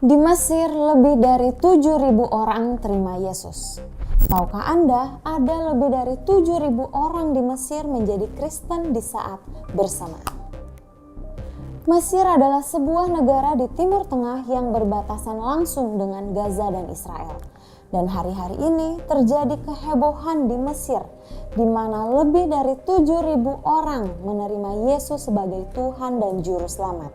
Di Mesir lebih dari 7.000 orang terima Yesus. Tahukah Anda ada lebih dari 7.000 orang di Mesir menjadi Kristen di saat bersamaan? Mesir adalah sebuah negara di Timur Tengah yang berbatasan langsung dengan Gaza dan Israel. Dan hari-hari ini terjadi kehebohan di Mesir, di mana lebih dari 7.000 orang menerima Yesus sebagai Tuhan dan Juru Selamat.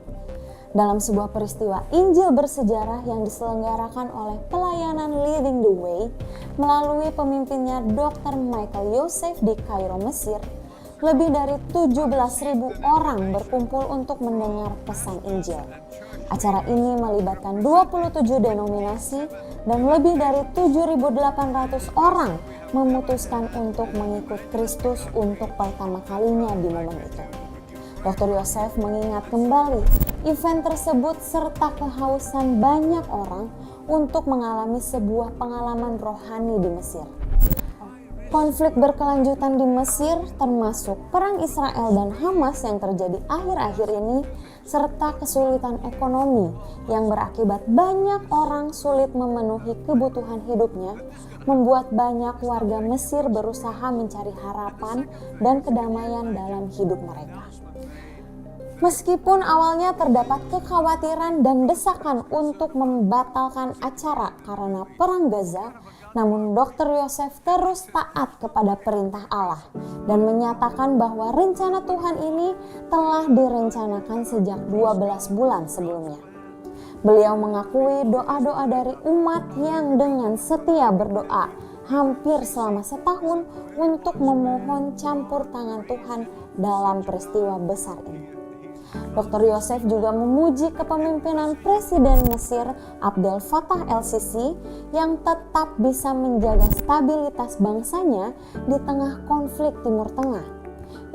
Dalam sebuah peristiwa Injil bersejarah yang diselenggarakan oleh pelayanan Leading the Way melalui pemimpinnya Dr. Michael Youssef di Kairo, Mesir, lebih dari 17.000 orang berkumpul untuk mendengar pesan Injil. Acara ini melibatkan 27 denominasi dan lebih dari 7.800 orang memutuskan untuk mengikut Kristus untuk pertama kalinya di momen itu. Dr. Youssef mengingat kembali event tersebut serta kehausan banyak orang untuk mengalami sebuah pengalaman rohani di Mesir. Konflik berkelanjutan di Mesir termasuk perang Israel dan Hamas yang terjadi akhir-akhir ini serta kesulitan ekonomi yang berakibat banyak orang sulit memenuhi kebutuhan hidupnya membuat banyak warga Mesir berusaha mencari harapan dan kedamaian dalam hidup mereka. Meskipun awalnya terdapat kekhawatiran dan desakan untuk membatalkan acara karena perang Gaza, namun Dr. Youssef terus taat kepada perintah Allah dan menyatakan bahwa rencana Tuhan ini telah direncanakan sejak 12 bulan sebelumnya. Beliau mengakui doa-doa dari umat yang dengan setia berdoa hampir selama setahun untuk memohon campur tangan Tuhan dalam peristiwa besar ini. Dr. Youssef juga memuji kepemimpinan Presiden Mesir Abdel Fattah el-Sisi yang tetap bisa menjaga stabilitas bangsanya di tengah konflik Timur Tengah.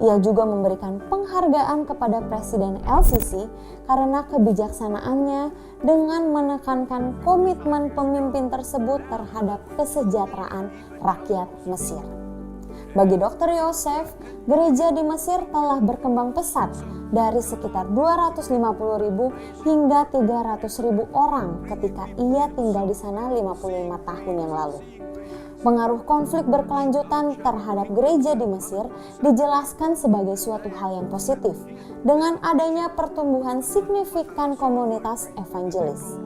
Ia juga memberikan penghargaan kepada Presiden el-Sisi karena kebijaksanaannya dengan menekankan komitmen pemimpin tersebut terhadap kesejahteraan rakyat Mesir. Bagi Dr. Youssef, gereja di Mesir telah berkembang pesat dari sekitar 250.000 hingga 300.000 orang ketika ia tinggal di sana 55 tahun yang lalu. Pengaruh konflik berkelanjutan terhadap gereja di Mesir dijelaskan sebagai suatu hal yang positif dengan adanya pertumbuhan signifikan komunitas evangelis.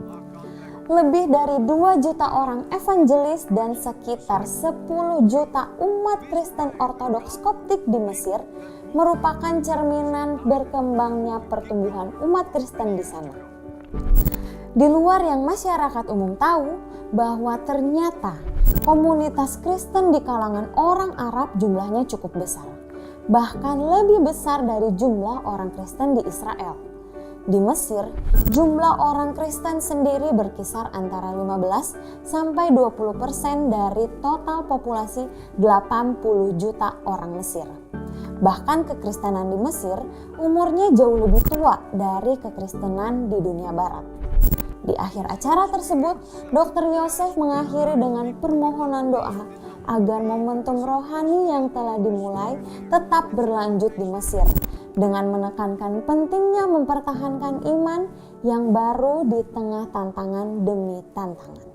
Lebih dari 2 juta orang evangelis dan sekitar 10 juta umat Kristen Ortodoks Koptik di Mesir merupakan cerminan berkembangnya pertumbuhan umat Kristen di sana. Di luar yang masyarakat umum tahu bahwa ternyata komunitas Kristen di kalangan orang Arab jumlahnya cukup besar, bahkan lebih besar dari jumlah orang Kristen di Israel. Di Mesir, jumlah orang Kristen sendiri berkisar antara 15 sampai 20% dari total populasi 80 juta orang Mesir. Bahkan kekristenan di Mesir umurnya jauh lebih tua dari kekristenan di dunia barat. Di akhir acara tersebut, Dr. Youssef mengakhiri dengan permohonan doa agar momentum rohani yang telah dimulai tetap berlanjut di Mesir, dengan menekankan pentingnya mempertahankan iman yang baru di tengah tantangan demi tantangan.